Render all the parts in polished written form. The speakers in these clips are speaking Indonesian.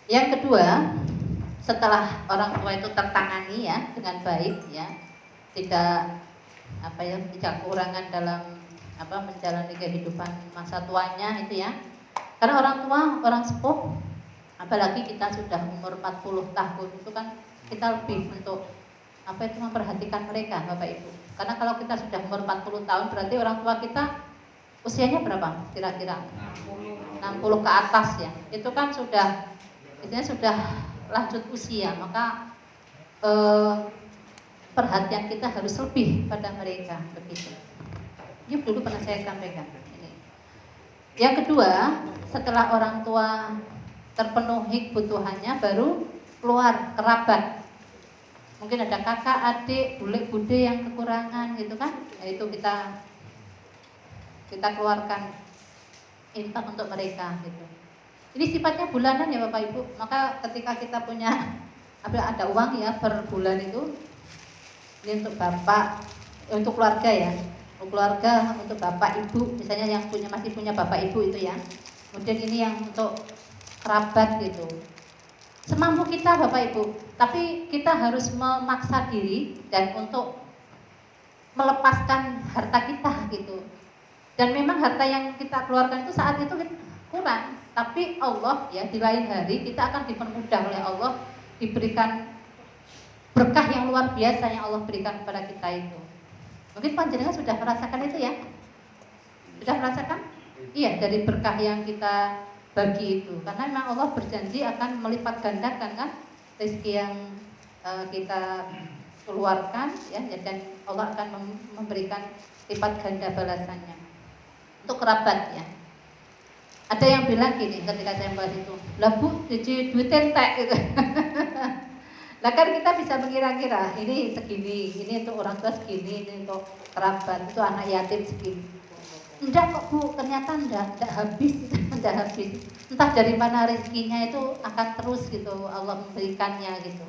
Yang kedua, setelah orang tua itu tertangani ya dengan baik ya, tidak tidak kekurangan dalam menjalani kehidupan masa tuanya itu ya. Karena orang tua, orang sepuh, apalagi kita sudah umur 40 tahun itu kan kita lebih untuk memperhatikan mereka Bapak Ibu. Karena kalau kita sudah umur 40 tahun berarti orang tua kita usianya berapa? Kira-kira 60 ke atas ya. Itu kan sudah lanjut usia, maka perhatian kita harus lebih pada mereka begitu. Ini dulu pernah saya sampaikan. Ini. Yang kedua, setelah orang tua terpenuhi kebutuhannya, baru keluar kerabat. Mungkin ada kakak, adik, bule, bude yang kekurangan gitu kan? Itu kita keluarkan infak untuk mereka gitu. Ini sifatnya bulanan ya Bapak Ibu. Maka ketika kita punya ada uang ya per bulan itu, ini untuk bapak, untuk keluarga ya, untuk keluarga, untuk bapak ibu, misalnya yang masih punya bapak ibu itu ya. Kemudian ini yang untuk kerabat gitu. Semampu kita Bapak Ibu, tapi kita harus memaksa diri dan untuk melepaskan harta kita gitu. Dan memang harta yang kita keluarkan itu saat itu kurang, tapi Allah ya di lain hari kita akan dipermudah oleh Allah, diberikan berkah yang luar biasa yang Allah berikan kepada kita itu. Mungkin panjenengan sudah merasakan itu ya? Sudah merasakan? Iya, dari berkah yang kita bagi itu. Karena memang Allah berjanji akan melipat gandakan kan rezeki yang kita keluarkan ya, dan Allah akan memberikan lipat ganda balasannya. Untuk kerabat ya. Ada yang bilang gini ketika saya bahas itu, lah Bu, jadi duit entek gitu. Nah kan kita bisa mengira-kira ini segini, ini untuk orang tua segini, ini untuk kerabat, itu anak yatim segini. Enggak kok Bu, ternyata enggak habis, enggak habis. Entah dari mana rezekinya itu akan terus gitu, Allah memberikannya gitu.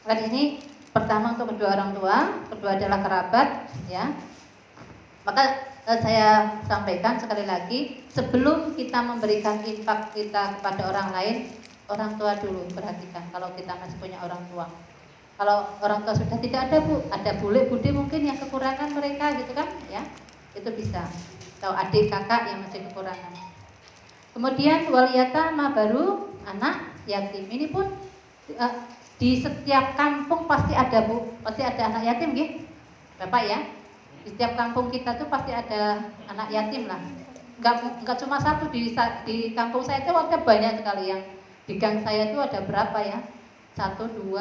Dan ini pertama untuk kedua orang tua, kedua adalah kerabat ya. Maka saya sampaikan sekali lagi, sebelum kita memberikan infak kita kepada orang lain, orang tua dulu perhatikan kalau kita masih punya orang tua. Kalau orang tua sudah tidak ada Bu, ada bule bude mungkin yang kekurangan mereka gitu kan ya, itu bisa. Atau adik kakak yang masih kekurangan. Kemudian wal yatama, baru anak yatim. Ini pun di setiap kampung pasti ada Bu, pasti ada anak yatim gitu Bapak ya. Di setiap kampung kita tuh pasti ada anak yatim lah. Enggak cuma satu, di kampung saya itu ada banyak sekali. Yang di gang saya itu ada berapa ya? 1, 2,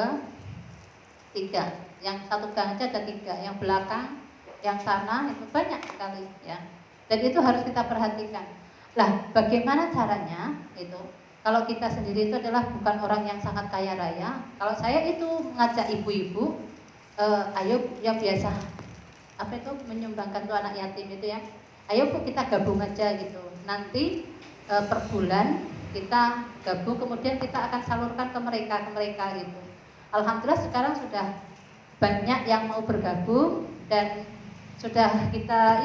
3. Yang satu gang aja ada 3. Yang belakang, yang sana itu banyak sekali ya. Dan itu harus kita perhatikan. Lah, bagaimana caranya itu? Kalau kita sendiri itu adalah bukan orang yang sangat kaya raya. Kalau saya itu mengajak ibu-ibu, ayo yang biasa menyumbangkan tuh anak yatim itu ya, ayo Bu kita gabung aja gitu, nanti per bulan kita gabung, kemudian kita akan salurkan ke mereka gitu. Alhamdulillah sekarang sudah banyak yang mau bergabung dan sudah kita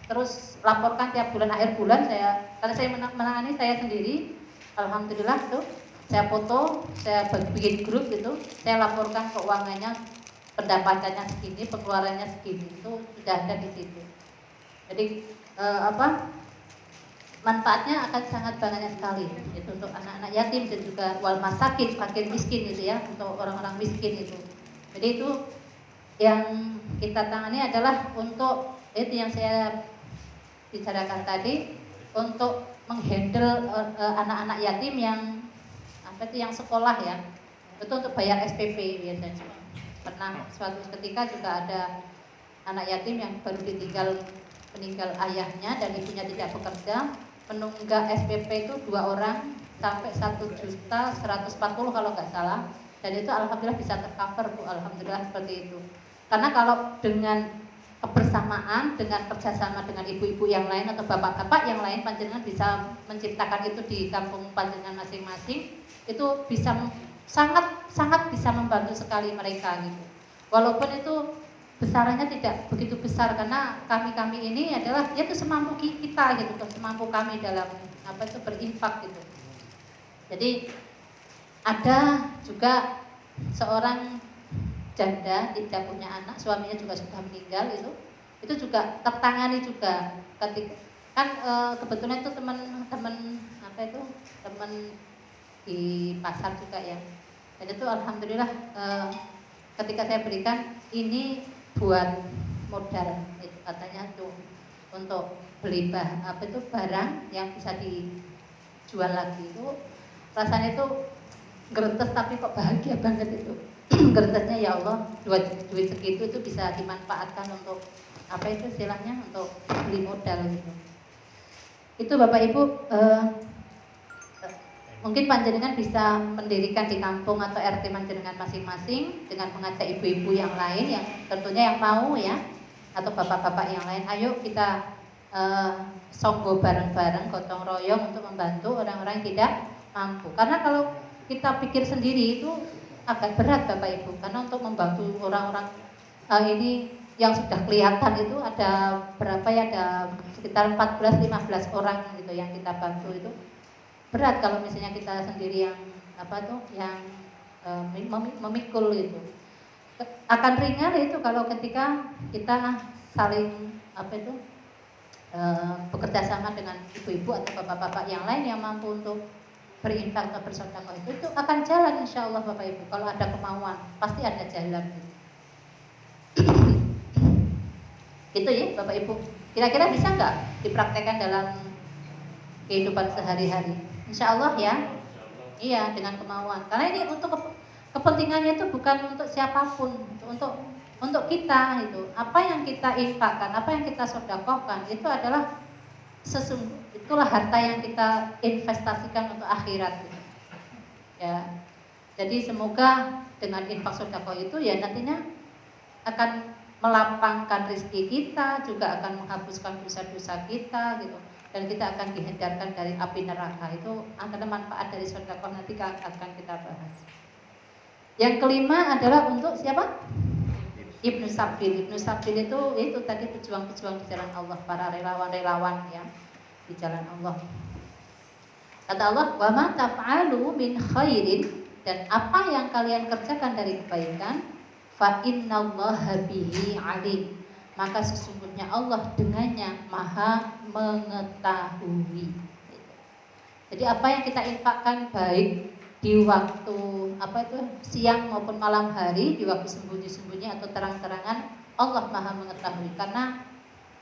terus laporkan tiap bulan, akhir bulan karena saya menangani saya sendiri, alhamdulillah tuh saya foto, saya bikin grup gitu, saya laporkan keuangannya, pendapatannya segini, pengeluarannya segini, itu sudah ada di situ. Jadi manfaatnya akan sangat banyak sekali itu untuk anak-anak yatim dan juga wal masakin, fakir miskin itu ya, untuk orang-orang miskin itu. Jadi itu yang kita tangani adalah untuk itu yang saya bicarakan tadi, untuk menghandle anak-anak yatim yang yang sekolah ya, itu untuk bayar SPP biasanya. Pernah suatu ketika juga ada anak yatim yang baru meninggal ayahnya dan ibunya tidak bekerja, penunggak SPP itu 2 orang sampai 1.140.000 kalau nggak salah, dan itu alhamdulillah bisa tercover Bu, alhamdulillah seperti itu. Karena kalau dengan kebersamaan, dengan kerjasama dengan ibu-ibu yang lain atau bapak-bapak yang lain, panjenengan bisa menciptakan itu di kampung panjenengan masing-masing, itu bisa sangat bisa membantu sekali mereka gitu. Walaupun itu besarannya tidak begitu besar, karena kami ini adalah ya itu semampu kita gitu, semampu kami dalam berinfak gitu. Jadi ada juga seorang janda tidak punya anak, suaminya juga sudah meninggal, itu juga tertangani juga ketika kan kebetulan itu teman-teman apa itu teman di pasar juga ya, dan itu alhamdulillah ketika saya berikan ini buat modal itu katanya tuh untuk beli barang yang bisa dijual lagi, itu rasanya itu gerentes tapi kok bahagia banget itu. Gerentesnya ya Allah, duit segitu itu bisa dimanfaatkan untuk apa itu istilahnya, untuk beli modal gitu. Itu Bapak Ibu mungkin panjenengan bisa mendirikan di kampung atau RT panjenengan masing-masing dengan mengajak ibu-ibu yang lain yang tentunya yang mau ya, atau bapak-bapak yang lain. Ayo kita songgo bareng-bareng, gotong royong untuk membantu orang-orang yang tidak mampu. Karena kalau kita pikir sendiri itu agak berat Bapak Ibu, karena untuk membantu orang-orang ini yang sudah kelihatan itu ada berapa ya, ada sekitar 14-15 orang gitu yang kita bantu, itu berat kalau misalnya kita sendiri yang apa tuh yang memikul itu. Akan ringan itu kalau ketika kita saling apa itu bekerja sama dengan ibu-ibu atau bapak-bapak yang lain yang mampu untuk berinfak atau bersedekah, itu akan jalan insya Allah Bapak Ibu. Kalau ada kemauan pasti ada jalan gitu. Gitu ya Bapak Ibu. Kira-kira bisa nggak dipraktekkan dalam kehidupan sehari-hari? Insya Allah ya. Iya, dengan kemauan. Karena ini untuk kepentingannya itu bukan untuk siapapun, untuk kita itu. Apa yang kita infakkan, apa yang kita sedekahkan itu adalah itulah harta yang kita investasikan untuk akhirat gitu. Ya. Jadi semoga dengan infak sedekah itu ya nantinya akan melapangkan rezeki kita, juga akan menghapuskan dosa-dosa kita gitu. Dan kita akan dihindarkan dari api neraka. Itu antara manfaat dari sedekah nanti akan kita bahas. Yang kelima adalah untuk siapa? Ibnu Sabil. Ibnu Sabil itu tadi pejuang-pejuang di jalan Allah, para relawan-relawan ya di jalan Allah. Kata Allah, wa ma taf'alu min khairin, dan apa yang kalian kerjakan dari kebaikan, fa innallaha bihi alim, maka sesungguhnya Allah dengannya maha mengetahui. Jadi apa yang kita infakkan baik di waktu apa itu siang maupun malam hari, di waktu sembunyi-sembunyi atau terang-terangan, Allah maha mengetahui. Karena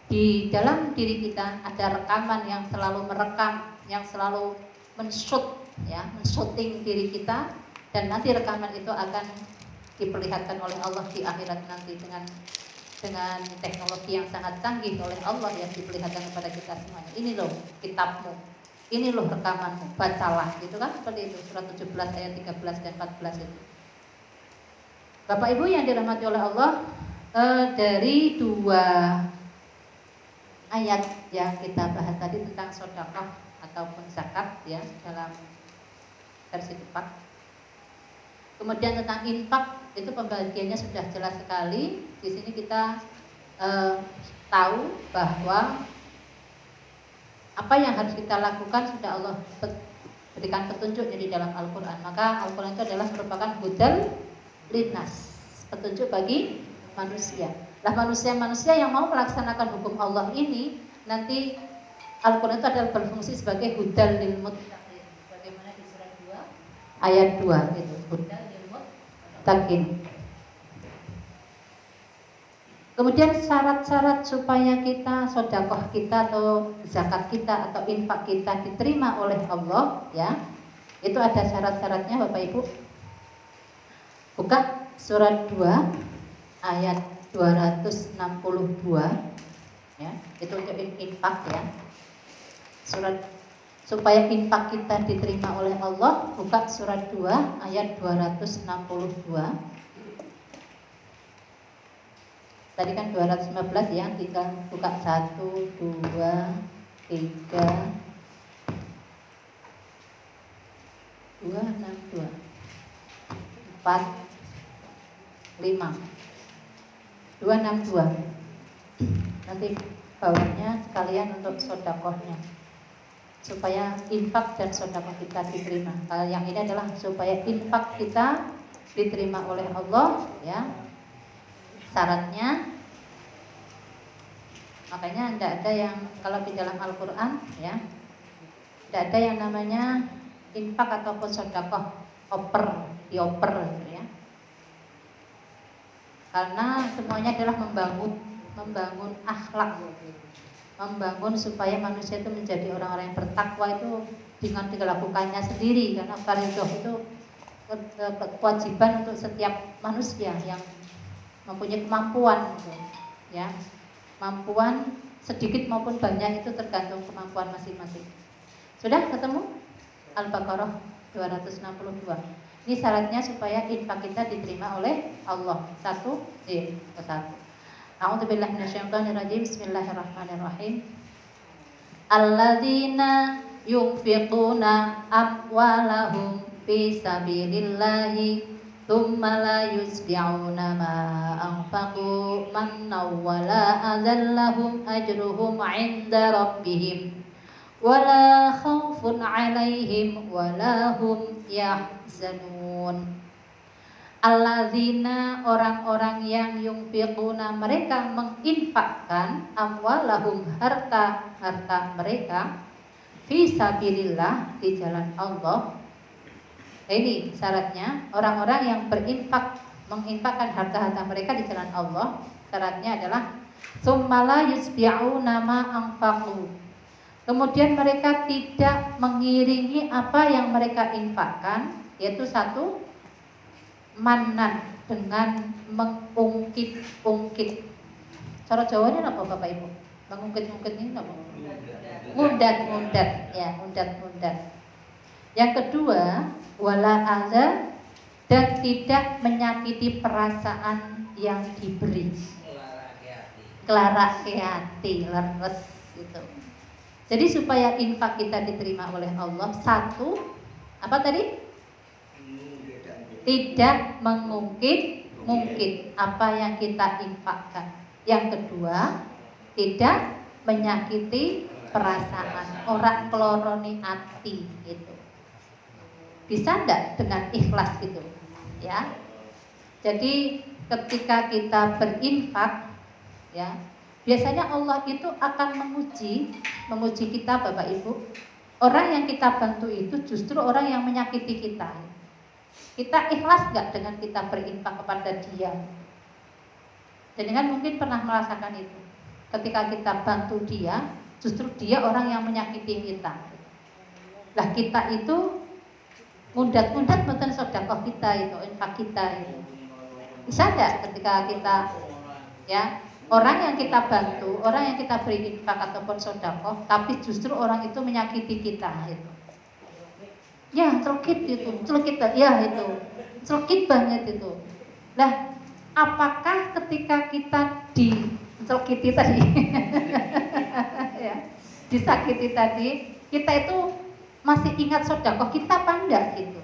di dalam diri kita ada rekaman yang selalu merekam, yang selalu men-shoot ya, men-shooting diri kita, dan nanti rekaman itu akan diperlihatkan oleh Allah di akhirat nanti dengan teknologi yang sangat canggih oleh Allah yang diperlihatkan kepada kita semuanya. Ini loh kitabmu, ini loh rekamanmu, bacalah gitu kan, seperti itu. Surat 17 ayat 13 dan 14 itu. Bapak Ibu yang dirahmati oleh Allah, dari dua ayat yang kita bahas tadi tentang sedekah ataupun zakat ya dalam versi cepat. Kemudian tentang infak itu pembagiannya sudah jelas sekali. Di sini kita tahu bahwa apa yang harus kita lakukan sudah Allah berikan petunjuknya di dalam Al-Quran. Maka Al-Quran itu adalah merupakan hudal linnas, petunjuk bagi manusia. Lah manusia yang mau melaksanakan hukum Allah ini, nanti Al-Quran itu adalah berfungsi sebagai hudal lil muttaqin. Bagaimana di surat 2 ayat 2 itu, hudal lil muttaqin. Kemudian syarat-syarat supaya kita sedekah kita atau zakat kita atau infak kita diterima oleh Allah ya. Itu ada syarat-syaratnya Bapak Ibu. Buka surat 2 ayat 262 ya. Itu untuk infak ya. Surat supaya infak kita diterima oleh Allah, buka surat 2 ayat 262. Tadi kan 215 ya, tinggal buka 1, 2, 3, 2, 6, 2, 4, 5, 262. Nanti bawahnya sekalian untuk sedekahnya. supaya infak dan sedekah kita diterima. Yang ini adalah supaya infak kita diterima oleh Allah, ya. Syaratnya, makanya tidak ada yang, kalau di dalam Al-Quran, ya, tidak ada yang namanya infak ataupun sedekah dioper, gitu ya. Karena semuanya adalah membangun akhlak, membangun supaya manusia itu menjadi orang-orang yang bertakwa itu dengan dilakukannya sendiri. Karena fardhu itu kewajiban untuk setiap manusia yang mempunyai kemampuan, gitu, ya. Kemampuan sedikit maupun banyak itu tergantung kemampuan masing-masing. Sudah ketemu? Al-Baqarah 262. Ini syaratnya supaya infak kita diterima oleh Allah. Satu. A'udzubillahi minasyaitonirrajim. Bismillahirrahmanirrahim. Alladzina yunfiquna amwalahum fi sabilillahi tsumma la yusbi'una ma anfaqu mannaw wala adallahum ajruhum 'inda rabbihim wala khaufun 'alaihim wala hum yahzanun. Alladzina, orang-orang yang yunfiquna, mereka menginfakkan amwalahum, harta mereka, fi sabilillah, di jalan Allah. Ini syaratnya, orang-orang yang menginfakkan harta-harta mereka di jalan Allah, syaratnya adalah summala yusbi'una ma anfaqu. Kemudian mereka tidak mengiringi apa yang mereka infakkan, yaitu satu, manan, dengan mengungkit-ungkit. Cara Jawanya apa Bapak Ibu? Mengungkit-ungkit ini apa? Mundat-mundat, ya, mundat-mundat. Yang kedua, wala adza, dan tidak menyakiti perasaan yang diberi. Kelara hati, leres gitu. Jadi supaya infak kita diterima oleh Allah, satu, apa tadi? Tidak mengungkit apa yang kita infakkan. Yang kedua, tidak menyakiti perasaan, orang keloroni hati gitu. Bisa enggak dengan ikhlas gitu, ya? Jadi ketika kita berinfak, ya, biasanya Allah itu akan menguji kita, Bapak Ibu. Orang yang kita bantu itu justru orang yang menyakiti kita. Kita ikhlas nggak dengan kita berinfak kepada dia? Jenengan mungkin pernah merasakan itu. Ketika kita bantu dia, justru dia orang yang menyakiti kita. Lah kita itu mundat-mundat mboten sedekah kita itu, infak kita itu. Bisa nggak ketika kita, ya, orang yang kita bantu, orang yang kita beri infak ataupun sedekah, tapi justru orang itu menyakiti kita itu. Ya, celkit itu, ya itu, celkit banget itu. Nah, apakah ketika kita dicelkiti tadi, ya, disakiti tadi, kita itu masih ingat sedekah kita apa enggak gitu?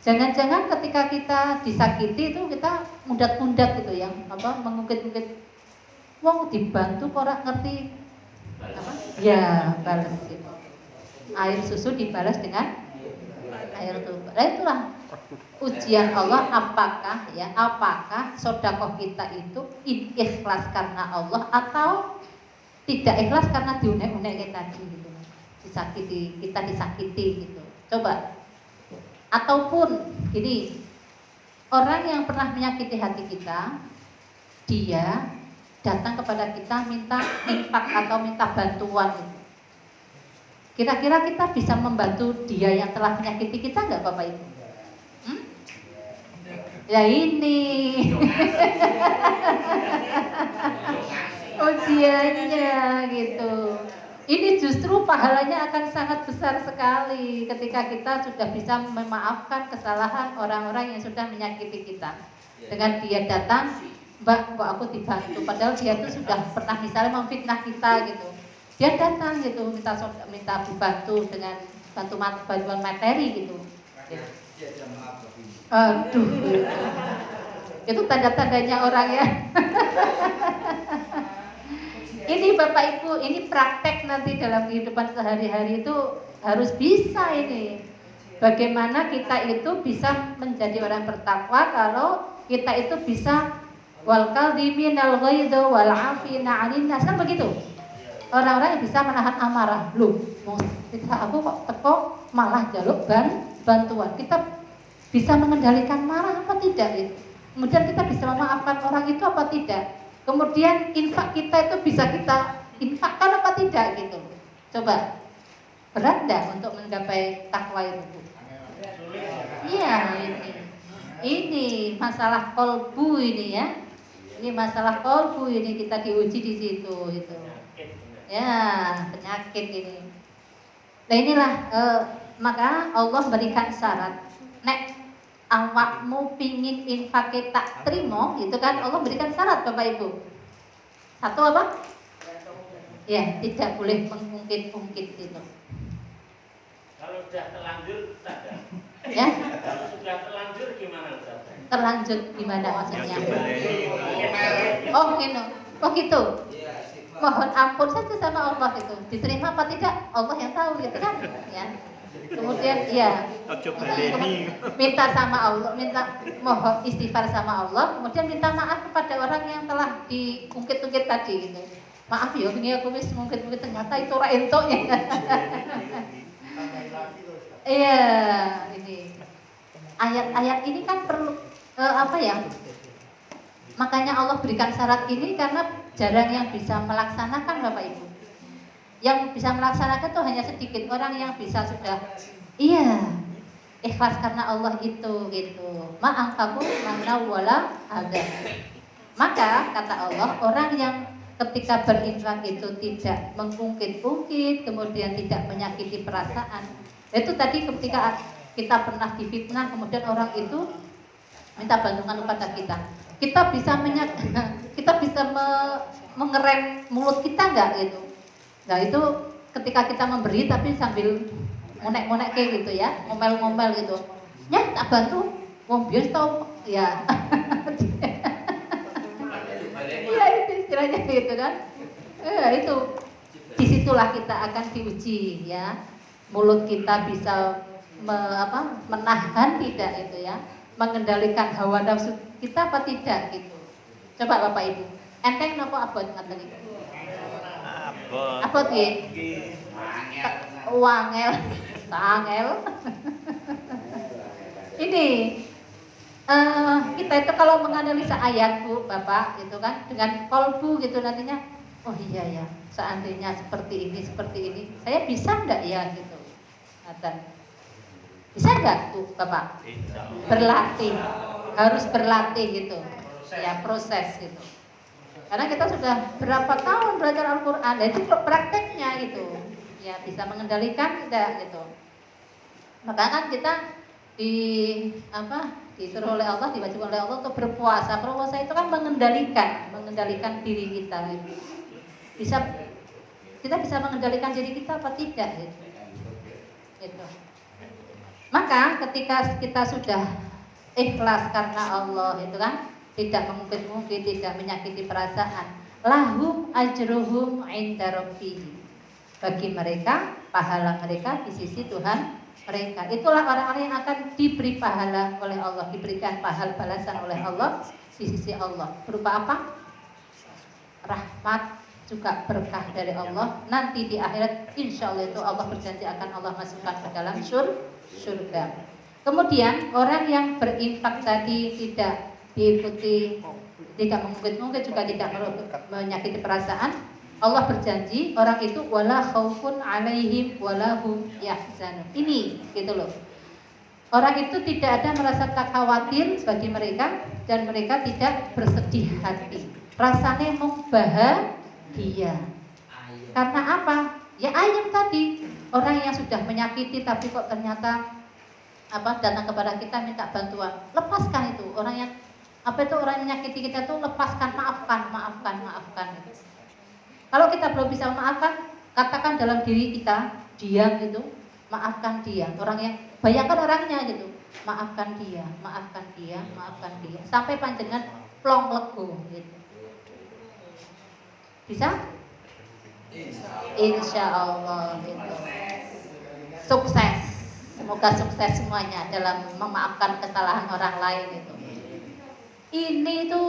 Jangan-jangan ketika kita disakiti itu kita mundat-mundat gitu ya, apa, mengungkit-ungkit. Wong dibantu kok ora ngerti apa? Ya, balas gitu. Air susu dibalas dengan air tuba. Nah, itulah ujian Allah, apakah sedekah kita itu ikhlas karena Allah atau tidak ikhlas karena diunek-unek tadi gitu. Kita disakiti gitu. Coba. Ataupun gini, orang yang pernah menyakiti hati kita, dia datang kepada kita minta infak atau minta bantuan gitu. Kira-kira kita bisa membantu dia yang telah menyakiti kita nggak, Bapak Ibu? Ya ini ujiannya gitu. Ini justru pahalanya akan sangat besar sekali ketika kita sudah bisa memaafkan kesalahan orang-orang yang sudah menyakiti kita. Dengan dia datang, Mbak, kok aku dibantu, padahal dia itu sudah pernah misalnya memfitnah kita gitu. Dia datang gitu, minta dibantu dengan bantuan materi gitu. Aduh, itu tanda-tandanya orang ya. Ini Bapak Ibu, ini praktek nanti dalam kehidupan sehari-hari itu harus bisa ini. Bagaimana kita itu bisa menjadi orang bertakwa kalau kita itu bisa wal kadhiminal ghaidha wal 'afina 'anil nas, kan begitu. Orang-orang yang bisa menahan amarah. Loh, kita aku kok teko malah jaluk bantuan. Kita bisa mengendalikan marah apa tidak itu? Kemudian kita bisa memaafkan orang itu apa tidak? Kemudian infak kita itu bisa kita infakkan apa tidak gitu. Coba, berat enggak untuk mencapai takwa itu? Iya, ini masalah kolbu ini ya. Ini masalah kolbu ini kita diuji di situ itu. Ya, penyakit ini. Nah inilah maka Allah berikan syarat. Nek awakmu pingin infake tak terima, gitu kan? Allah berikan syarat Bapak Ibu. Satu apa? Ya, tidak boleh mengungkit-ungkit itu. Kalau sudah terlanjur, saja. Ya? Kalau sudah terlanjur gimana Ustaz? Terlanjur gimana maksudnya? Oh, gitu. Oh gitu. Mohon ampun saja sama Allah itu. Diterima apa tidak? Allah yang tahu gitu kan? Ya. Kemudian ya minta sama Allah, mohon istighfar sama Allah, kemudian minta maaf kepada orang yang telah diungkit-ungkit tadi gitu. Maaf ya, ini aku wis mungkit-ungkit ternyata itu ora entoknya. Iya, ini ayat-ayat ini kan perlu apa ya? Makanya Allah berikan syarat ini karena jarang yang bisa melaksanakan Bapak Ibu. Yang bisa melaksanakan itu hanya sedikit orang yang bisa sudah ikhlas karena Allah itu gitu. Ma'angkabu mana wala ada. Maka kata Allah, orang yang ketika berinfak itu tidak mengungkit-ungkit, kemudian tidak menyakiti perasaan. Itu tadi ketika kita pernah difitnah, kemudian orang itu minta bantuan kepada kita. Kita bisa mengerem mulut kita enggak gitu. Nah itu ketika kita memberi tapi sambil monek-monek kayak gitu ya, ngomel-ngomel gitu. Ya tak bantu, wong biasa tau ya. Iya itu istilahnya gitu kan. Itu disitulah kita akan diuji ya. Mulut kita bisa menahan tidak itu ya, mengendalikan hawa nafsu kita apa tidak gitu. Coba Bapak Ibu, enteng napa abot ngaten iki? Abot nggih. Wangel, sangel. Ini kita itu kalau menganalisa ayat Bu, Bapak itu kan dengan kolbu gitu nantinya, oh iya ya, seandainya seperti ini, saya bisa enggak ya gitu. Bisa enggak Bu, Bapak? Berlatih, harus berlatih gitu. Ya proses gitu. Karena kita sudah berapa tahun belajar Al-Qur'an, dan itu prakteknya gitu. Ya bisa mengendalikan tidak gitu. Maka kan kita disuruh oleh Allah, diwajibkan oleh Allah untuk berpuasa. Berpuasa itu kan mengendalikan diri kita. Gitu. Kita bisa mengendalikan diri kita apa tidak gitu. Gitu. Maka ketika kita sudah ikhlas karena Allah itu kan, tidak mengungkit-ungkit, tidak menyakiti perasaan, lahum ajruhum 'inda rabbihim. Bagi mereka pahala mereka di sisi Tuhan mereka. Itulah orang-orang yang akan diberi pahala oleh Allah, diberikan pahala balasan oleh Allah di sisi Allah. Berupa apa? Rahmat, juga berkah dari Allah. Nanti di akhirat insya Allah itu Allah berjanji akan Allah masukkan ke dalam surga. Kemudian orang yang berinfak tadi tidak diikuti, tidak mengungkit-ungkit, juga tidak menyakiti perasaan, Allah berjanji orang itu wala khaufun 'alaihim wala hum yahzanun. Ini gitu loh. Orang itu tidak ada merasa khawatir bagi mereka dan mereka tidak bersedih hati. Rasanya bahagia. Karena apa? Ya ayam tadi. Orang yang sudah menyakiti tapi kok ternyata datang kepada kita minta bantuan. Lepaskan itu. Orang yang orang yang menyakiti kita tuh lepaskan, maafkan. Kalau kita belum bisa memaafkan, katakan dalam diri kita, diam gitu, maafkan dia. Orang yang bayangkan orangnya gitu, maafkan dia, sampai panjenengan plong lego gitu. Bisa? Insya Allah gitu. Sukses. Semoga sukses semuanya dalam memaafkan kesalahan orang lain itu. Ini itu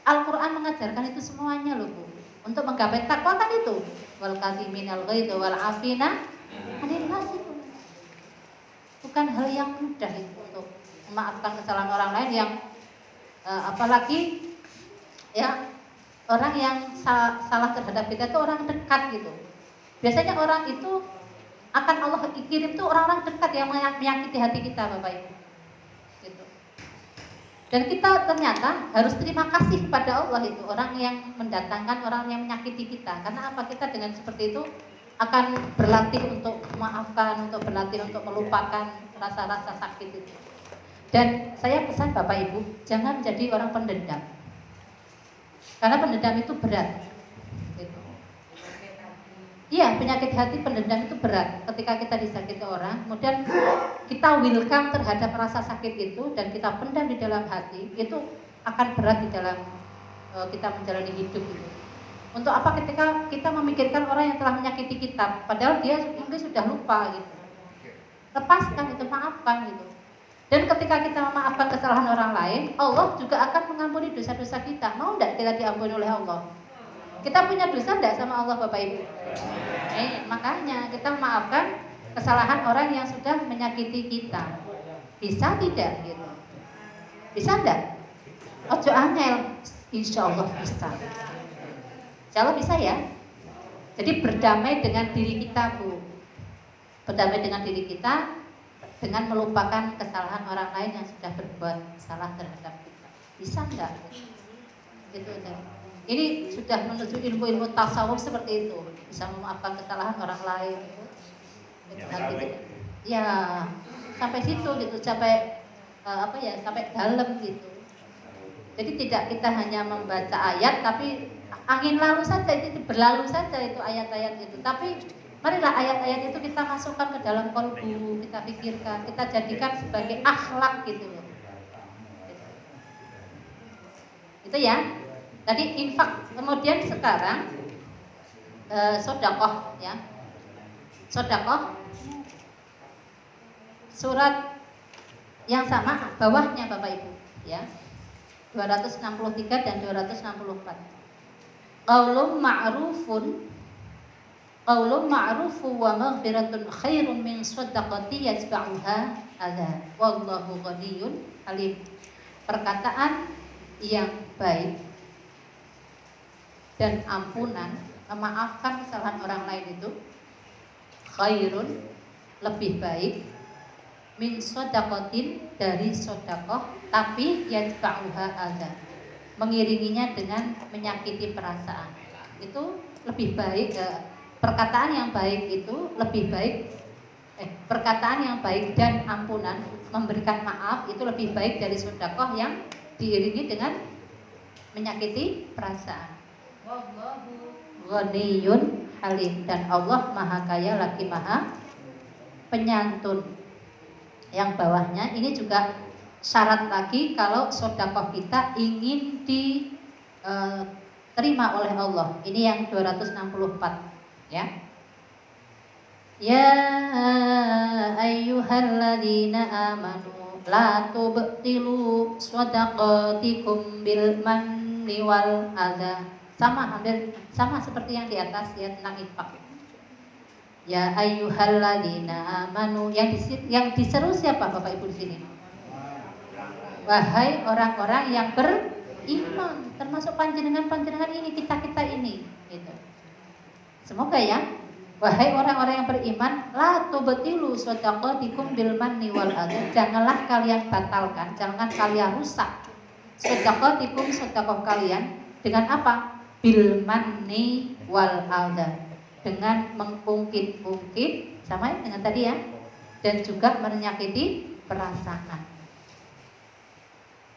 Al-Quran mengajarkan itu semuanya loh Bu. Untuk menggapai takwa kan itu. Wal kadhiminal ghaidz wal afina 'anil nas itu. Bukan hal yang mudah itu untuk memaafkan kesalahan orang lain yang apalagi ya orang yang salah terhadap kita itu orang dekat gitu. Biasanya orang itu akan Allah kirim tuh orang-orang dekat yang menyakiti hati kita Bapak Ibu. Gitu. Dan kita ternyata harus terima kasih kepada Allah itu orang yang mendatangkan orang yang menyakiti kita. Karena apa? Kita dengan seperti itu akan berlatih untuk memaafkan, untuk berlatih untuk melupakan rasa-rasa sakit itu. Dan saya pesan Bapak Ibu, jangan menjadi orang pendendam. Karena pendendam itu berat. Gitu. Iya, penyakit hati pendendam itu berat. Ketika kita disakiti orang, kemudian kita welcome terhadap rasa sakit itu dan kita pendam di dalam hati, itu akan berat di dalam kita menjalani hidup itu. Untuk apa? Ketika kita memikirkan orang yang telah menyakiti kita, padahal dia mungkin sudah lupa gitu. Lepaskan itu, maafkan gitu. Dan ketika kita memaafkan kesalahan orang lain, Allah juga akan mengampuni dosa-dosa kita. Mau tidak kita diampuni oleh Allah? Kita punya dosa tidak sama Allah Bapak Ibu? Makanya kita memaafkan kesalahan orang yang sudah menyakiti kita. Bisa tidak gitu? Bisa tidak? Ojo angel, insya Allah bisa. Insya Allah bisa ya. Jadi berdamai dengan diri kita Bu. Berdamai dengan diri kita dengan melupakan kesalahan orang lain yang sudah berbuat salah terhadap kita. Bisa enggak? Gitu aja. Ini sudah menuju ilmu-ilmu tasawuf seperti itu. Bisa memaafkan kesalahan orang lain. Gitu. Ya, sampai situ gitu, sampai sampai dalam gitu. Jadi tidak kita hanya membaca ayat, tapi angin lalu saja itu berlalu saja itu ayat-ayat itu. Tapi marilah ayat-ayat itu kita masukkan ke dalam kolbu, kita pikirkan, kita jadikan sebagai akhlak gitu loh. Itu ya. Tadi infak, kemudian sekarang sedekah ya. Sedekah surat yang sama bawahnya Bapak Ibu ya. 263 dan 264. Qaulun ma'rufun wa maghfiratun khairun min shadaqati yatba'uha adza wallahu ghaniyyun halim. Perkataan yang baik dan ampunan, memaafkan kesalahan orang lain itu khairun, lebih baik, min shadaqatin, dari sedekah, tapi yatba'uha adza, mengiringinya dengan menyakiti perasaan. Itu lebih baik. Perkataan yang baik itu lebih baik, perkataan yang baik dan ampunan, memberikan maaf itu lebih baik dari sedekah yang diiringi dengan menyakiti perasaan. Wallahu ghaniyyun halim, dan Allah Maha Kaya lagi Maha Penyantun. Yang bawahnya ini juga syarat lagi kalau sedekah kita ingin diterima oleh Allah. Ini yang 264 ya. Ya ayyuhalladzina amanu la tubtilu shadaqatikum bil manni wal adza. Hampir sama seperti yang di atas ya, tentang infak. Ya ayyuhalladzina amanu, yang diseru siapa Bapak Ibu di sini? Wahai orang-orang yang beriman, termasuk panjenengan ini, kita ini gitu. Semoga ya, wahai orang-orang yang beriman, la tubtilu shadaqatikum bil manni wal adza. Janganlah kalian batalkan, jangan kalian rusak shadaqatikum, sedekah kalian, dengan apa? Bil manni wal adza, dengan mengungkit-ungkit, sama dengan tadi ya, dan juga menyakiti perasaan.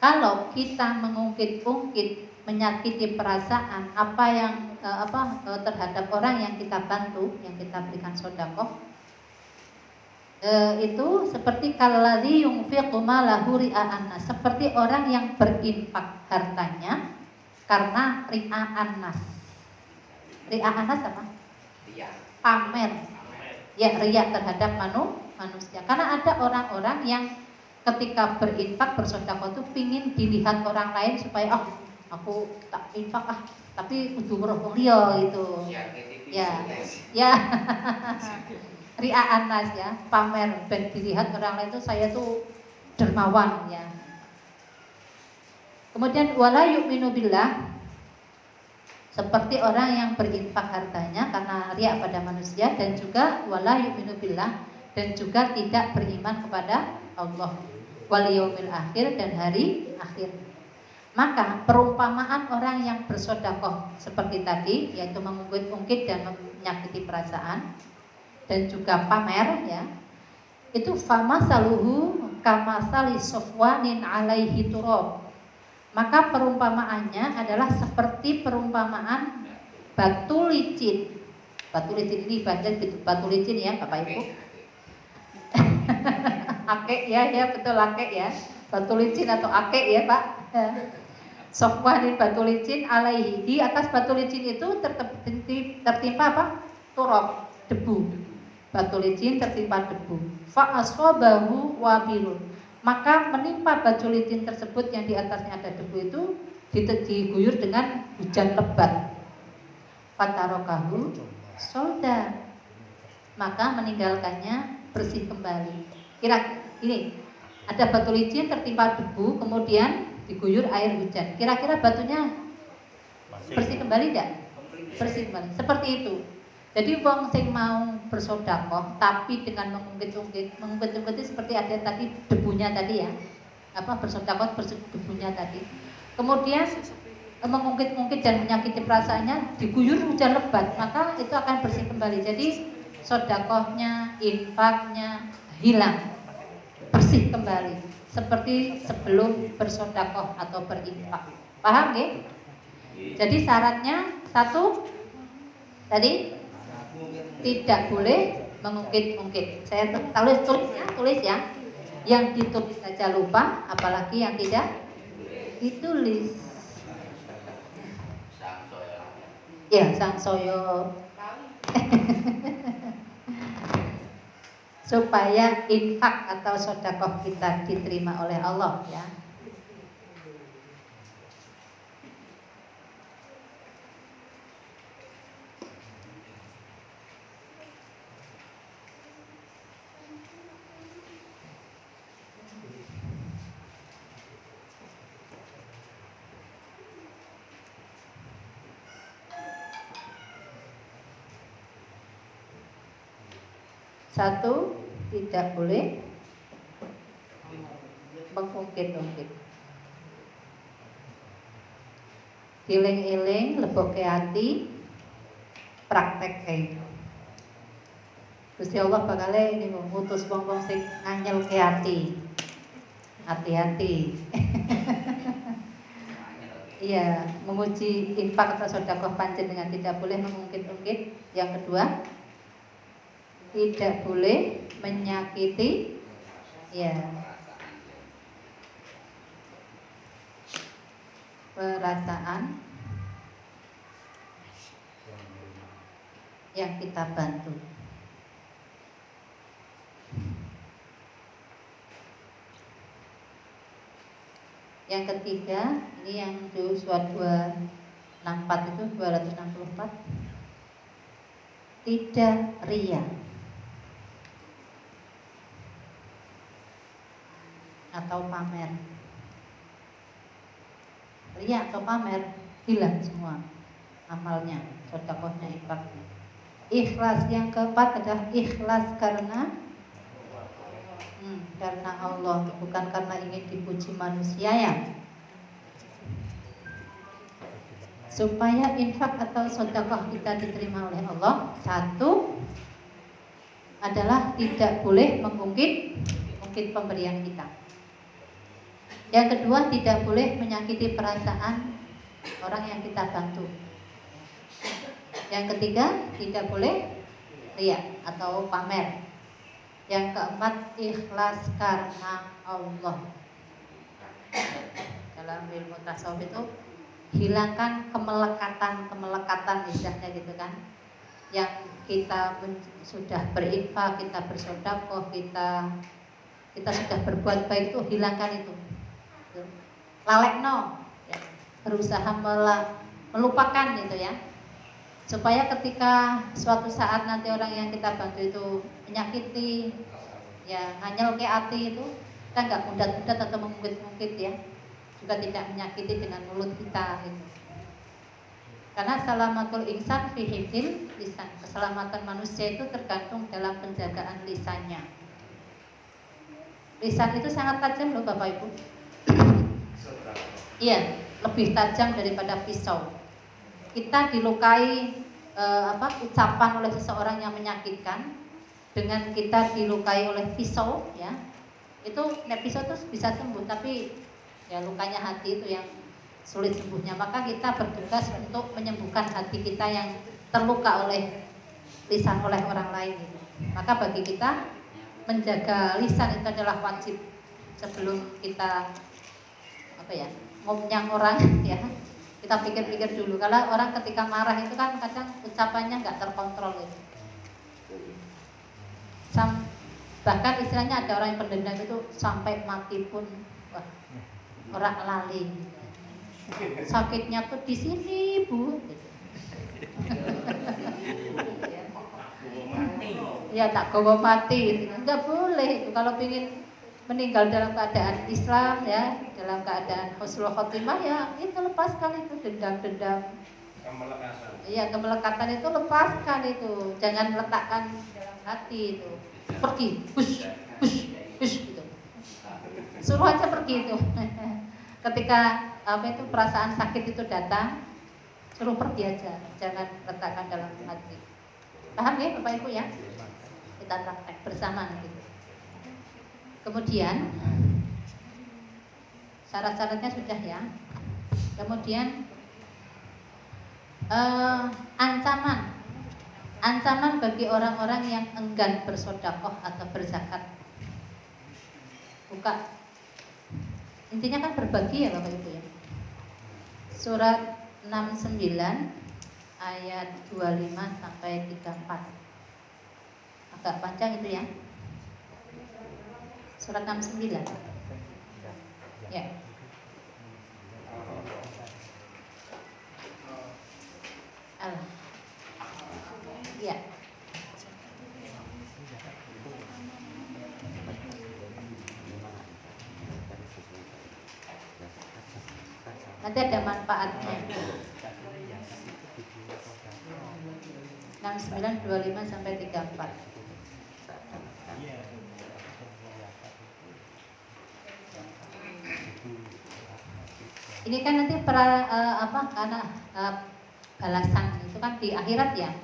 Kalau kita mengungkit-ungkit, menyakiti perasaan apa yang terhadap orang yang kita bantu, yang kita berikan sedekah, itu seperti kalladzi yunfiqu malahu ria'an nas, seperti orang yang berinfak hartanya karena ria'an nas. Ria'an nas apa? pamer. Ya, riya terhadap manusia. Karena ada orang-orang yang ketika berinfak bersedekah itu pingin dilihat orang lain supaya aku tak infak tapi kudu weruh wong liya gitu. Ya. Ria'an nas ya, pamer ben dilihat orang lain itu saya tuh dermawan ya. Kemudian wala yu'minu billah, seperti orang yang berinfak hartanya karena riya pada manusia, dan juga wala yu'minu billah, dan juga tidak beriman kepada Allah wal yaumil akhir, dan hari akhir. Maka perumpamaan orang yang bersedekah seperti tadi, yaitu mengungkit-ungkit dan menyakiti perasaan dan juga pamer ya, itu famasaluhu kamasali sofwanin alaihi turab. Maka perumpamaannya adalah seperti perumpamaan batu licin. Batu licin ini batu licin ya Bapak Ibu. Ake ya betul, ake ya. Batu licin atau ake ya Pak. Sofwanin batu licin alaihi, di atas batu licin itu tertimpa apa? Turab, debu. Batu licin tertimpa debu. Fa aswabahu wabilun. Maka menimpa batu licin tersebut yang di atasnya ada debu itu diguyur dengan hujan lebat. Fatarokahu solda. Maka meninggalkannya bersih kembali. Kira ini ada batu licin tertimpa debu, kemudian diguyur air hujan. Kira-kira batunya bersih kembali tidak? Bersih kembali. Seperti itu. Jadi wong sing mau bersedekah tapi dengan mengungkit-ungkit itu seperti ada tadi debunya tadi ya. Bersedekah debunya tadi. Kemudian mengungkit-ungkit dan menyakiti perasaannya diguyur hujan lebat, maka itu akan bersih kembali. Jadi sedekahnya, infaknya hilang, bersih kembali seperti sebelum bersedekah atau berinfak. Paham nggih? Jadi syaratnya satu tadi, tidak boleh mengungkit-ungkit. Saya tulis ya. Yang ditulis saja lupa, apalagi yang tidak ditulis. Ya, sangsoyo. Supaya infak atau sedekah kita diterima oleh Allah ya. Satu, tidak boleh mengungkit-ungkit. Eling-eling leboke ati, praktek. Gusti Allah bakal ini ngutus wong-wong sing nganyelke ati. Hati-hati. Iya, menguji infak atau sedekah panjenengan tidak boleh mengungkit-ungkit. Yang kedua, tidak boleh menyakiti ya perasaan yang kita bantu. Yang ketiga, ini yang Yosua 264 itu 264, tidak riya atau pamer. Riya atau pamer hilang semua amalnya, sedekahnya, infaknya. Ikhlas yang keempat adalah ikhlas karena Allah, bukan karena ingin dipuji manusia ya. Supaya infak atau sedekah kita diterima oleh Allah, satu adalah tidak boleh mengungkit pemberian kita. Yang kedua, tidak boleh menyakiti perasaan orang yang kita bantu. Yang ketiga, tidak boleh riya atau pamer. Yang keempat, ikhlas karena Allah. Dalam ilmu tasawuf itu hilangkan kemelekatan istilahnya gitu kan. yang kita sudah berinfak, kita bersedekah, kita sudah berbuat baik itu hilangkan itu. Lalekno, ya, berusaha melupakan gitu ya. Supaya ketika suatu saat nanti orang yang kita bantu itu menyakiti, ya nganyel ke hati itu, kita nggak mudah-mudah atau mengungkit-ungkit ya, juga tidak menyakiti dengan mulut kita gitu. Karena salamatul insan fi hifdzil lisan, keselamatan manusia itu tergantung dalam penjagaan lisannya. Lisan itu sangat tajam loh Bapak Ibu. Iya, lebih tajam daripada pisau. Kita dilukai ucapan oleh seseorang yang menyakitkan, dengan kita dilukai oleh pisau ya. Itu pisau itu bisa sembuh, tapi ya lukanya hati itu yang sulit sembuhnya. Maka kita bertugas untuk menyembuhkan hati kita yang terluka oleh lisan oleh orang lain gitu. Maka bagi kita menjaga lisan itu adalah wajib sebelum kita ngomong orang ya. Kita pikir-pikir dulu. Kalau orang ketika marah itu kan kadang ucapannya nggak terkontrol gitu. Bahkan istilahnya ada orang yang pendendam itu sampai mati pun orang lali. Sakitnya tuh di sini Bu. Ya tak gowo mati, nggak boleh itu. Kalau ingin meninggal dalam keadaan Islam ya, dalam keadaan husnul khotimah ya, itu lepaskan itu dendam-dendam. Iya, kemelekatan itu lepaskan itu, jangan letakkan dalam hati itu. Pergi, hush gitu. Suruh aja pergi itu. Ketika perasaan sakit itu datang, suruh pergi aja, jangan letakkan dalam hati. Paham ya Bapak Ibu ya? Kita praktek bersama nanti. Kemudian syarat-syaratnya sudah ya. Kemudian ancaman bagi orang-orang yang enggan bersedekah atau berzakat. Buka. Intinya kan berbagi ya Bapak Ibu ya. Surat 69 ayat 25 sampai 34. Agak panjang itu ya. Surat 69. Ya. Ya. Nanti ada manfaatnya. 69 25 sampai 34. Ini kan nanti karena balasan itu kan di akhirat ya.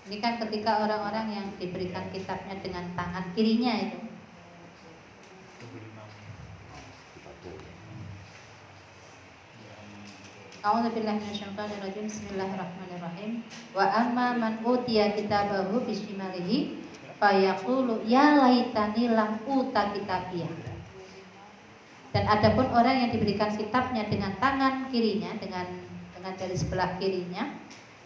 Ini kan ketika orang-orang yang diberikan kitabnya dengan tangan kirinya itu. A'udzubillahi minasyaitonirrajim. Bismillahirrahmanirrahim. Wa amma man utiya kitabahu bisimalihi fayaqulu ya laitani lam uta kitabiyah. Dan adapun orang yang diberikan kitabnya dengan tangan kirinya, dengan dari sebelah kirinya,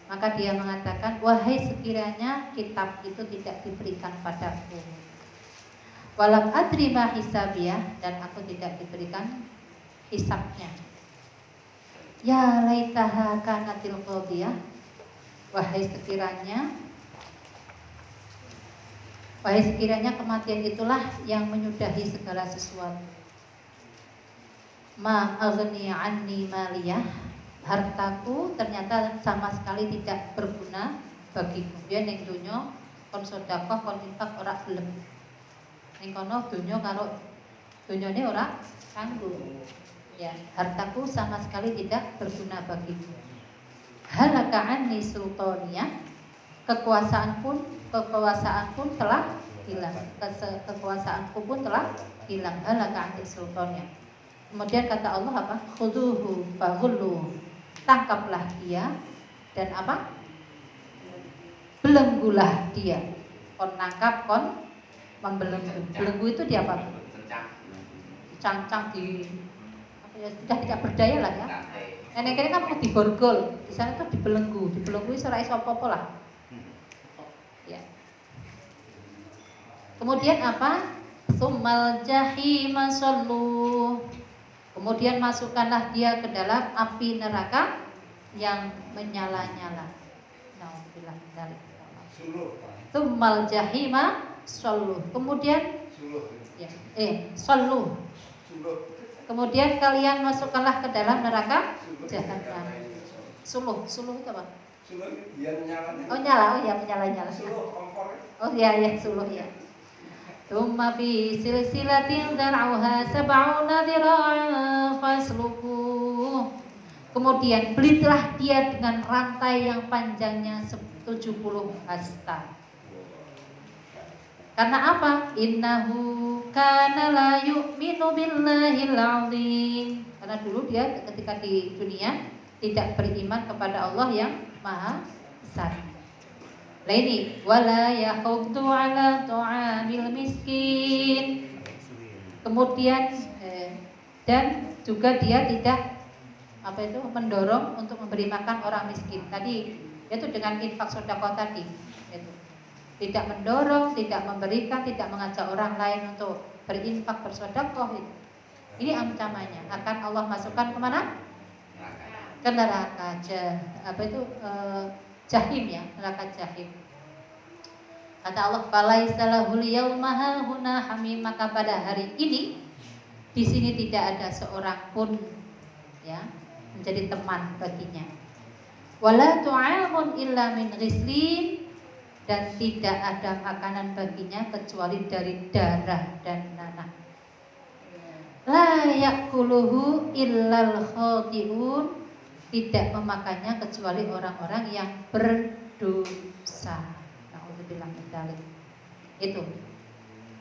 maka dia mengatakan, wahai sekiranya kitab itu tidak diberikan padaku. Walam adri ma hisabiyah, dan aku tidak diberikan hisabnya. Ya laitaha kanatil qadiyah, wahai sekiranya kematian itulah yang menyudahi segala sesuatu. Ma aghni anni maliyah, hartaku ternyata sama sekali tidak berguna bagiku. Dia ning donya kon sedekah kon infak ora gelem. Ning kono donya karo donyane ora kanggo. Ya, hartaku sama sekali tidak berguna bagiku. Halaka anni sultaniyah, kekuasaan pun telah hilang. Kekuasaanku pun telah hilang. Halaka anni sultaniyah. Kemudian kata Allah apa? Khuduhu faghullu, tangkaplah dia dan apa? Belenggulah dia. Kon nangkap, kon membelenggu. Belenggu itu dia apa? Cancang di apa ya, sudah tidak berdaya lah ya. Nenek kene kan mau diborgol, di sana tuh dibelenggu iso ora iso apa-apa lah. Ya. Kemudian apa? Tsummal jahima sallu. Kemudian masukkanlah dia ke dalam api neraka yang menyala-nyala. Nauzubillah min dzalik. Tsummal jahima sallu. Kemudian ya, sallu. Kemudian kalian masukkanlah ke dalam neraka jahanam. Suluh itu apa? Suluh dia menyala. Oh nyala, oh ya menyala-nyala. Suluh kompor. Oh ya suluh ya. Tsumma fi silsilatin dar'uha sab'una dhira'an fasluku. Kemudian belitlah dia dengan rantai yang panjangnya 70 hasta. Karena apa? Innahu kana la yu'minu billahil azim. Karena dulu dia ketika di dunia tidak beriman kepada Allah yang Maha Besar. Nah ini wala yakhuddu ala ta'amil miskin. Kemudian dan juga dia tidak mendorong untuk memberi makan orang miskin. Tadi yaitu dengan infak sedekah tadi itu. Tidak mendorong, tidak memberikan, tidak mengajak orang lain untuk berinfak bersedekah itu. Ini ancamannya akan Allah masukkan kemana? Ke neraka jahim ya, neraka jahim. Kata Allah, "Falaisa lahul yauma hahuna hamim." Maka pada hari ini di sini tidak ada seorang pun ya menjadi teman baginya. Wala tu'amun illa min ghislin. Dan tidak ada makanan baginya kecuali dari darah dan nanah. La yakuluhu illal khati'un. Tidak memakannya kecuali orang-orang yang berdosa. Nauzubillah min dzalik. Itu.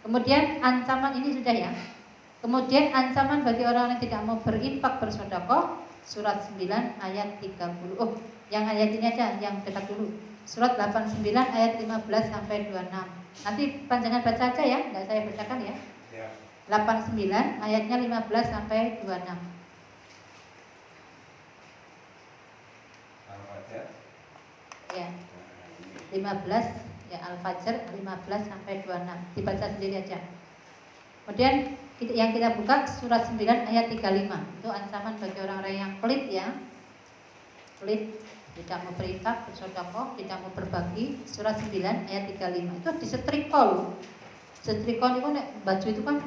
Kemudian ancaman ini sudah ya. Kemudian ancaman bagi orang yang tidak mau berinfak bersedekah, surat 9 ayat 30. Oh, yang ayat ini aja yang dekat dulu. Surat 89 ayat 15 sampai 26. Nanti panjangan baca aja ya, enggak saya bacakan ya. 89 ayatnya 15 sampai 26. Al-Fajr. Ya. 15 ya Al-Fajr 15 sampai 26. Dibaca sendiri aja. Kemudian yang kita buka surat 9 ayat 35. Itu ancaman bagi orang-orang yang pelit ya. Pelit, tidak mau berinfak, bersedekah, tidak mau berbagi. Surat 9 ayat 35. Itu disetrika loh. Setrika itu nek baju itu kan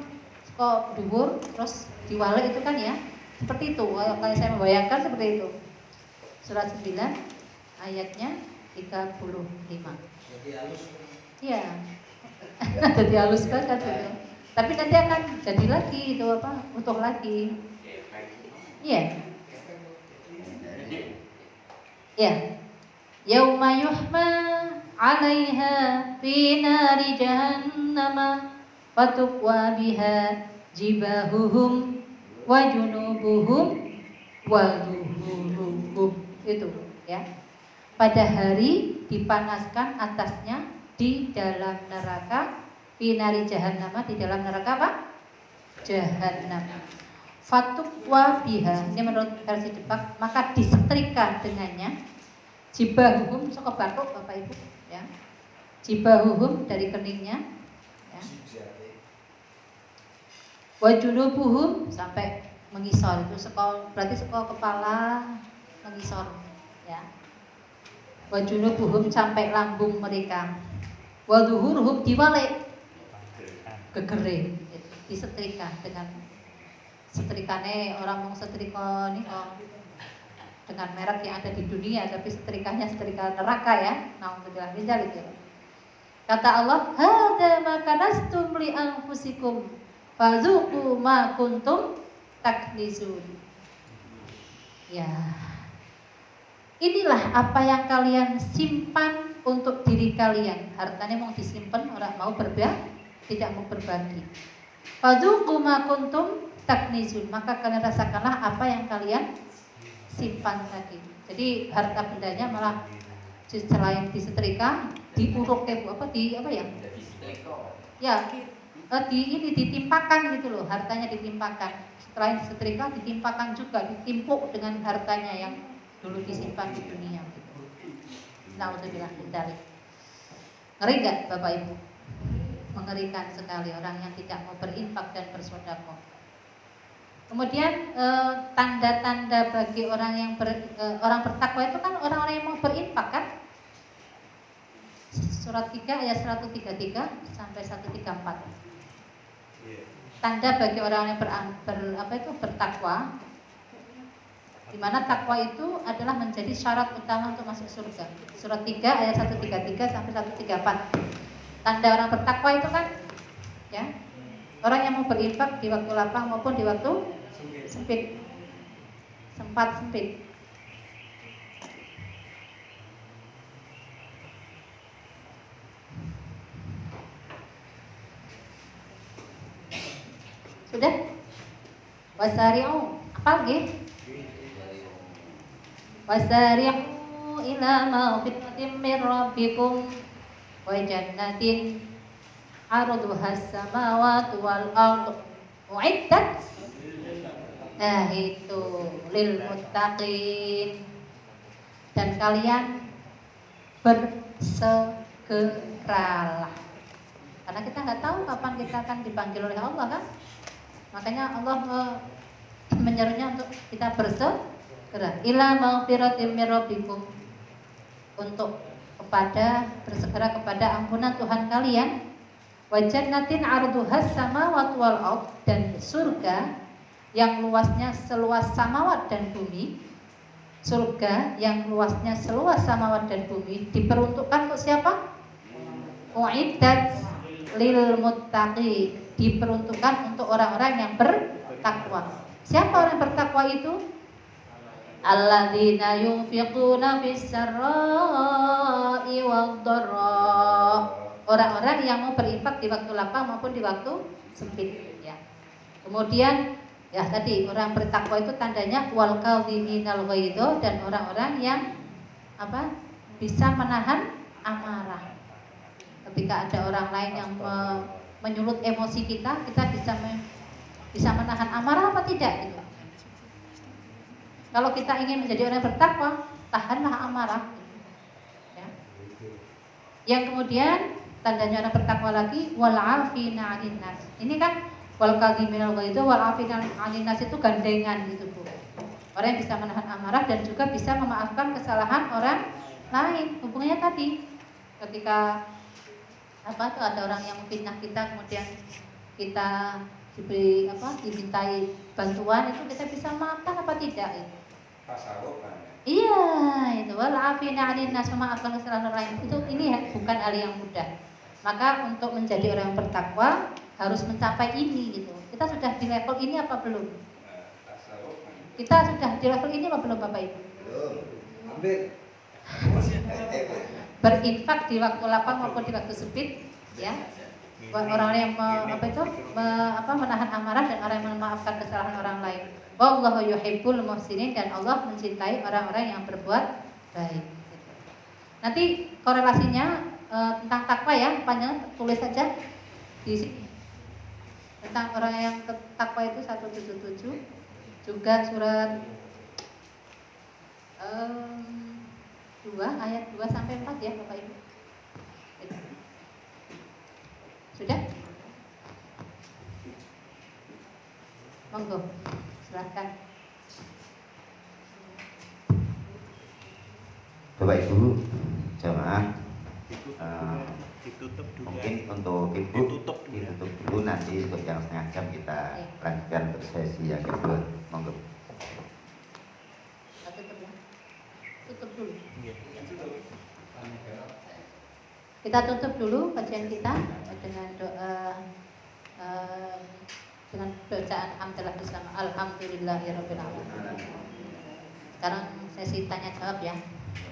kok dhuwur terus diwalek itu kan ya. Seperti itu. Kalau saya membayangkan seperti itu. Surat 9 ayatnya 35. Jadi halus. Iya. Jadi halus banget gitu. Tapi nanti akan jadi lagi itu utuh lagi. Iya. Ya. Yauma yuhma 'alaiha fi nari jahannam fatukwa biha jibahuhum wa junubuhum wa zuhuruhum. Itu ya. Pada hari dipanaskan atasnya di dalam neraka finari jahannam, di dalam neraka apa? Jahannam. Fatukwa biha, ini menurut versi Jepang, maka disetrika dengannya jibahuhum, sok batuk Bapak Ibu ya. Jibahuhum dari keningnya ya. Wa junubuhum sampai mengisor, itu berarti kepala mengisor ya. Wa junubuhum sampai lambung mereka. Wa zuhuruhum diwalek gegere, disetrika dengan setrikane orang mau setrika nih dengan merek yang ada di dunia, tapi setrikanya setrika neraka ya. Nauzubillah min dzalik ya. Kata Allah, "Hadza ma kanastum li anfusikum fazuqu ma kuntum taknizun." Ya. Inilah apa yang kalian simpan untuk diri kalian. Hartanya mau disimpan, orang mau tidak mau berbagi. Fadzuqu ma kuntum taknizun, maka kalian rasakanlah apa yang kalian simpan tadi. Jadi harta bendanya malah selain disetrika, diuruk ya? Ya, ditimpakan gitu loh, hartanya ditimpakan. Setelah disetrika ditimpakan juga, ditimpuk dengan hartanya yang dulu disimpan di dunia gitu. Nauzubillah min dzalik. Ngeri enggak Bapak Ibu? Mengerikan sekali orang yang tidak mau berinfak dan bersedekah. Kemudian tanda-tanda bagi orang yang orang bertakwa itu kan orang-orang yang mau berinfak kan? Surat 3 ayat 133 sampai 134. Tanda bagi orang yang bertakwa, di mana takwa itu adalah menjadi syarat utama untuk masuk surga. Surat 3 ayat 133 sampai 134. Tanda orang bertakwa itu kan ya, orang yang mau berinfak di waktu lapang maupun di waktu sempit. Sempat sempit. Sudah? Wasari'u, apa lagi? Wasari'u ila maghfiratin min rabbikum wa jannatin 'arduhas samawati wal ardu u'iddat. Nah, itu lil muttaqin. Dan kalian bersegeralah. Karena kita nggak tahu kapan kita akan dipanggil oleh Allah kan? Makanya Allah menyerunya untuk kita bersegera ila maghfiratin mir rabbikum, untuk bersegera kepada ampunan Tuhan kalian, wa jannatin 'arduhas samawati wal ard, dan surga yang luasnya seluas samawat dan bumi. Surga yang luasnya seluas samawat dan bumi diperuntukkan untuk siapa? U'iddat lil muttaqin, diperuntukkan untuk orang-orang yang bertakwa. Siapa orang yang bertakwa itu? Alladzina yunfiquna fis-sarra'i wad-dharra. Orang-orang yang mau berinfak di waktu lapang maupun di waktu sempit ya. Kemudian ya tadi orang bertakwa itu tandanya wal kadhiminal ghaidha, dan orang-orang yang bisa menahan amarah. Ketika ada orang lain yang menyulut emosi kita bisa menahan amarah apa tidak gitu. Kalau kita ingin menjadi orang bertakwa, tahanlah amarah. Ya. Yang kemudian tandanya orang bertakwa lagi wal 'afina 'anil nas. Ini kan wal kadhiminal ghaidha wal 'afina 'anil nas itu gandengan gitu, Bu. Orang yang bisa menahan amarah dan juga bisa memaafkan kesalahan orang lain. Hubungannya tadi ketika ada orang yang memfitnah kita, kemudian kita dimintai bantuan, itu kita bisa maafkan apa tidak itu? Tasawuf kan. Iya, itu wal 'afina 'anil nas, memaafkan kesalahan orang lain. Ini bukan hal yang mudah. Maka untuk menjadi orang yang bertakwa harus mencapai ini gitu. Kita sudah di level ini apa belum? Tasawuf kan. Kita sudah di level ini apa belum Bapak Ibu? Belum. Hampir. Berinfak di waktu lapang maupun di waktu sempit ya. Orang yang menahan amarah dan orang yang memaafkan kesalahan orang lain. Wallahu yuhibbul muhsinin, dan Allah mencintai orang-orang yang berbuat baik. Nanti korelasinya tentang takwa ya, panjang tulis saja di sini. Tentang orang yang takwa itu 177, juga surat 2 ayat 2 sampai 4 ya Bapak Ibu. Sudah? Monggo, silakan. Bapak Ibu jamaah, ditutup dulu mungkin ya. untuk Ibu Ditutup dulu, nanti untuk yang setengah jam kita lanjutkan untuk sesi yang kedua. Monggo. Tutup dulu. Iya. Kita tutup dulu kajian kita dengan doa, dengan bacaan hamdalah bersama alhamdulillahirabbil alamin. Sekarang sesi tanya jawab ya.